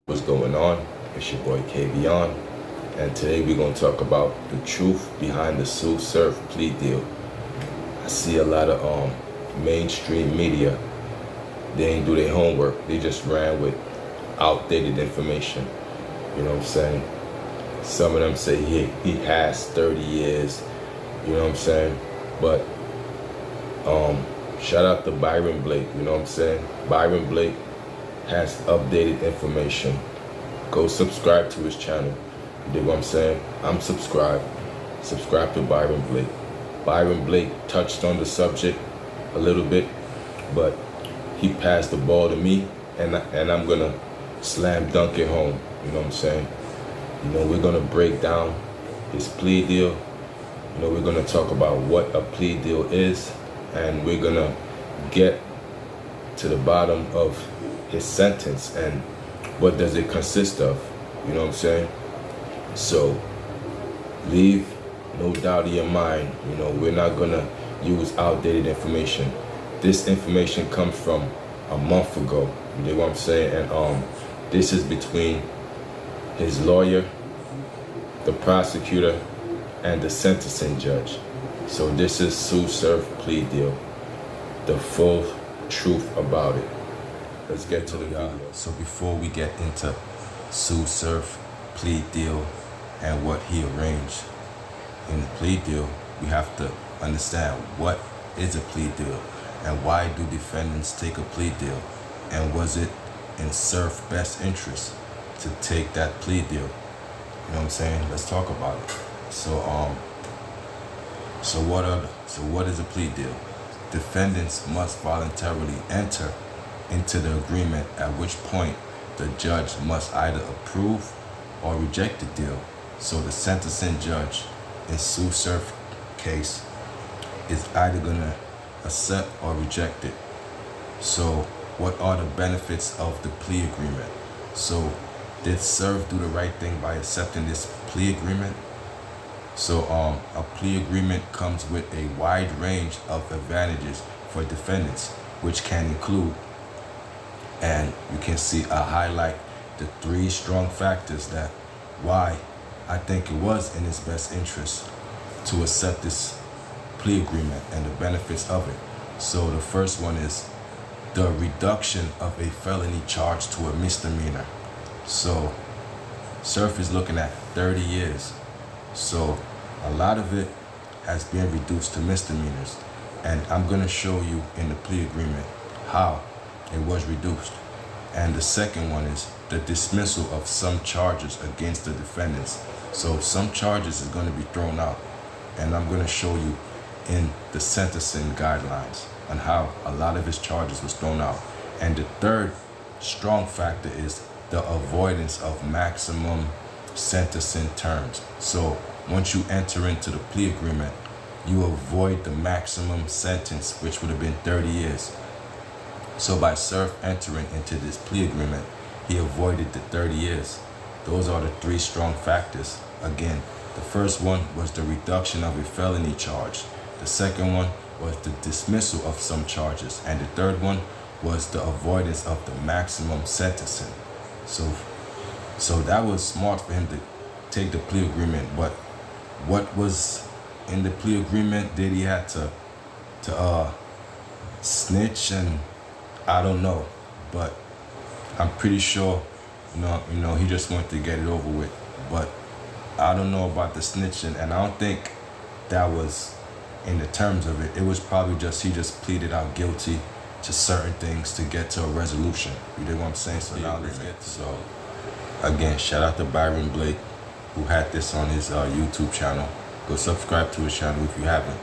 What's going on? It's your boy KV, and today we're going to talk about the truth behind the sue serve plea deal. I see a lot of mainstream media. They ain't do their homework. They just ran with outdated information. You know what I'm saying? Some of them say he has 30 years. You know what I'm saying? But shout out to Byron Blake. You know what I'm saying? Byron Blake has updated information. Go subscribe to his channel. You dig what I'm saying? I'm subscribed. Subscribe to Byron Blake. Byron Blake touched on the subject a little bit, but he passed the ball to me, and I'm gonna slam dunk it home. You know what I'm saying? You know, we're gonna break down his plea deal. You know, we're gonna talk about what a plea deal is, and we're gonna get to the bottom of his sentence and what does it consist of. You know what I'm saying? So leave no doubt in your mind. You know, we're not gonna use outdated information. This information comes from a month ago. You know what I'm saying? And this is between his lawyer, the prosecutor, and the sentencing judge. So this is sue serve plea deal. The full truth about it. Let's get to the video. So before we get into sue serve plea deal and what he arranged in the plea deal, we have to understand what is a plea deal and why do defendants take a plea deal, and was it in serve best interest to take that plea deal. You know what I'm saying? Let's talk about it. So what is a plea deal? Defendants must voluntarily enter into the agreement, at which point the judge must either approve or reject the deal. So the sentencing judge in sue serve case is either gonna accept or reject it. So what are the benefits of the plea agreement? So did serve do the right thing by accepting this plea agreement? So a plea agreement comes with a wide range of advantages for defendants, which can include, and you can see I highlight the 3 strong factors that why I think it was in his best interest to accept this plea agreement and the benefits of it. So the first one is the reduction of a felony charge to a misdemeanor. So Surf is looking at 30 years. So a lot of it has been reduced to misdemeanors. And I'm going to show you in the plea agreement how it was reduced. And the second one is the dismissal of some charges against the defendants. So some charges is going to be thrown out. And I'm going to show you in the sentencing guidelines on how a lot of his charges was thrown out. And the third strong factor is the avoidance of maximum sentencing terms. So once you enter into the plea agreement, you avoid the maximum sentence, which would have been 30 years. So by Surf entering into this plea agreement, he avoided the 30 years. Those are the 3 strong factors. Again, the first one was the reduction of a felony charge. The second one was the dismissal of some charges. And the third one was the avoidance of the maximum sentencing. So that was smart for him to take the plea agreement. But what was in the plea agreement? Did he have to snitch? And I don't know, but I'm pretty sure you know he just wanted to get it over with. But I don't know about the snitching, and I don't think that was in the terms of it. It was probably just he just pleaded out guilty to certain things to get to a resolution. You know what I'm saying? So now let's get to so again, shout out to Byron Blake, who had this on his YouTube channel. Go subscribe to his channel if you haven't.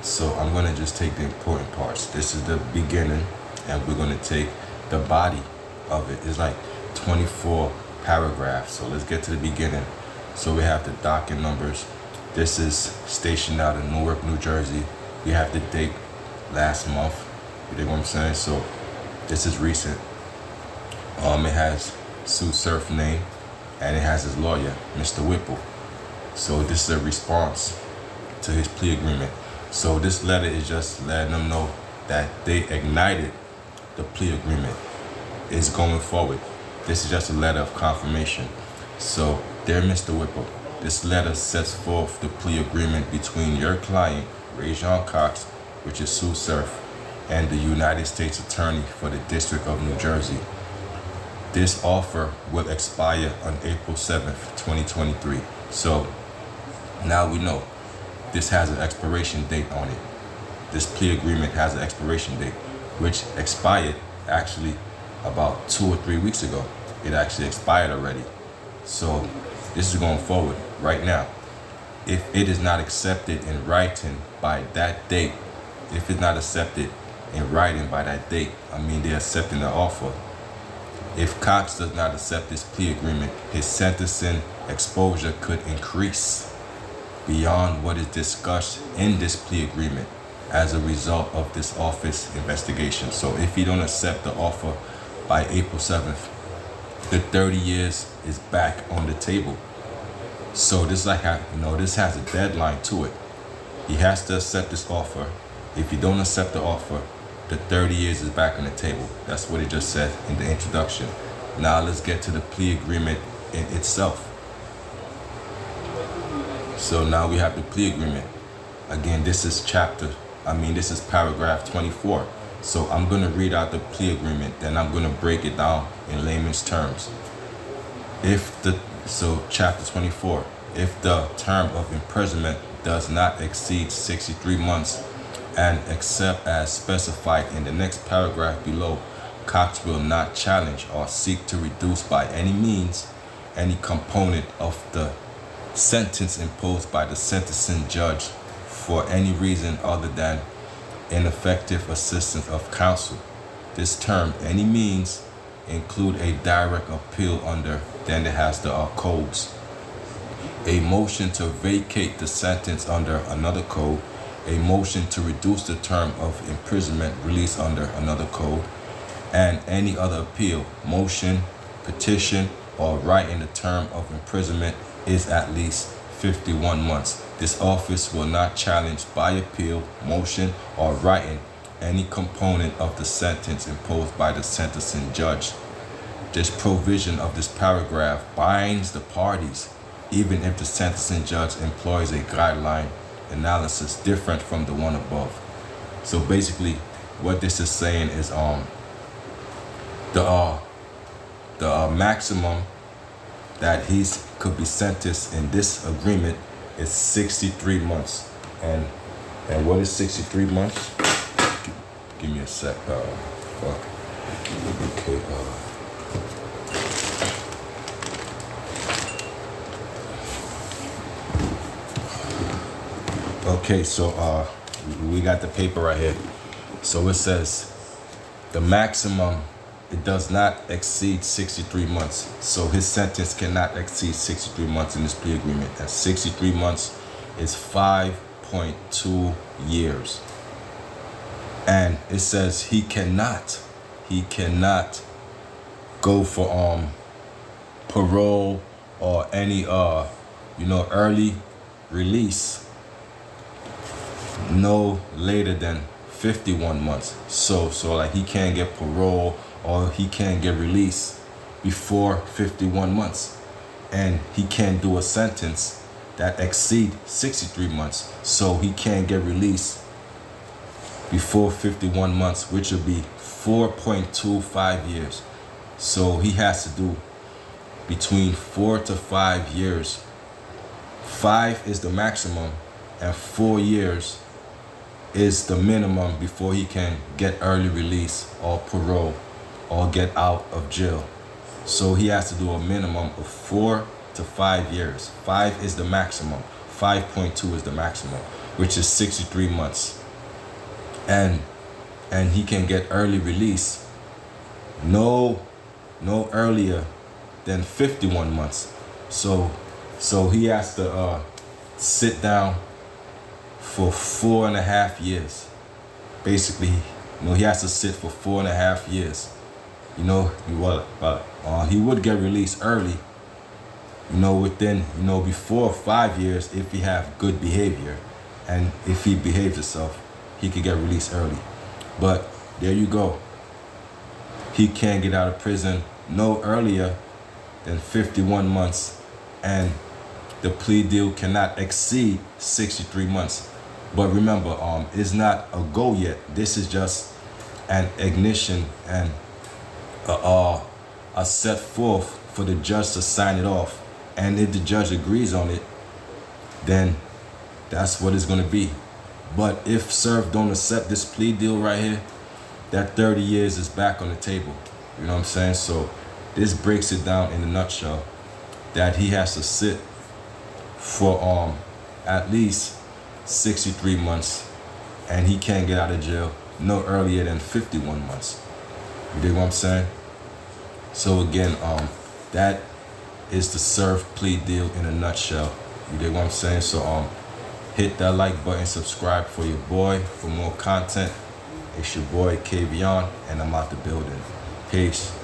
So I'm gonna just take the important parts. This is the beginning, and we're gonna take the body of it. It's like 24 paragraphs. So let's get to the beginning. So we have the docket numbers. This is stationed out in Newark, New Jersey. We have the date last month. You know what I'm saying? So this is recent. It has sue serve name, and it has his lawyer, Mr. Whipple. So this is a response to his plea agreement. So this letter is just letting them know that they ignited the plea agreement. Is going forward. This is just a letter of confirmation. So, dear Mr. Whipple, this letter sets forth the plea agreement between your client, Rajon Cox, which is Sue Surf, and the United States Attorney for the District of New Jersey. This offer will expire on April 7th, 2023. So now we know this has an expiration date on it. This plea agreement has an expiration date, which expired actually about 2 or 3 weeks ago. It actually expired already. So this is going forward right now. If it is not accepted in writing by that date, if it's not accepted in writing by that date, I mean they're accepting the offer. If Cox does not accept this plea agreement, his sentencing exposure could increase beyond what is discussed in this plea agreement as a result of this office investigation. So if you don't accept the offer by April 7th, the 30 years is back on the table. So this this has a deadline to it. He has to accept this offer. If you don't accept the offer, the 30 years is back on the table. That's what it just said in the introduction. Now let's get to the plea agreement in itself. So now we have the plea agreement. Again, this is paragraph 24. So I'm going to read out the plea agreement, then I'm going to break it down in layman's terms. Chapter 24, if the term of imprisonment does not exceed 63 months, and except as specified in the next paragraph below, Cox will not challenge or seek to reduce by any means any component of the sentence imposed by the sentencing judge for any reason other than ineffective assistance of counsel. This term, any means, include a direct appeal under, then it has the codes. A motion to vacate the sentence under another code, a motion to reduce the term of imprisonment released under another code, and any other appeal, motion, petition, or right in the term of imprisonment is at least 51 months. This office will not challenge by appeal, motion, or writing any component of the sentence imposed by the sentencing judge. This provision of this paragraph binds the parties, even if the sentencing judge employs a guideline analysis different from the one above. So basically, what this is saying is the maximum that he's could be sentenced in this agreement is 63 months. And what is 63 months? Give me a sec. Okay, so we got the paper right here. So it says the maximum, it does not exceed 63 months. So his sentence cannot exceed 63 months in this plea agreement. And 63 months is 5.2 years. And it says he cannot go for parole or any early release no later than 51 months. So like he can't get parole or he can't get released before 51 months. And he can't do a sentence that exceed 63 months. So he can't get released before 51 months, which would be 4.25 years. So he has to do between 4 to 5 years. 5 is the maximum and 4 years is the minimum before he can get early release or parole or get out of jail. So he has to do a minimum of 4 to 5 years. 5 is the maximum. 5.2 is the maximum, which is 63 months. And he can get early release no earlier than 51 months. So he has to sit down for 4.5 years. Basically, he has to sit for 4.5 years. He would get released early, within, before 5 years if he have good behavior. And if he behaves himself, he could get released early. But there you go. He can't get out of prison no earlier than 51 months, and the plea deal cannot exceed 63 months. But remember, it's not a go yet. This is just an ignition and a set forth for the judge to sign it off. And if the judge agrees on it, then that's what it's going to be. But if Surf don't accept this plea deal right here, that 30 years is back on the table. You know what I'm saying? So this breaks it down in a nutshell, that he has to sit for at least 63 months, and he can't get out of jail no earlier than 51 months. You dig what I'm saying? So again, that is the Surf plea deal in a nutshell. You dig what I'm saying? So hit that like button, subscribe for your boy for more content. It's your boy Kavion, and I'm out the building. Peace.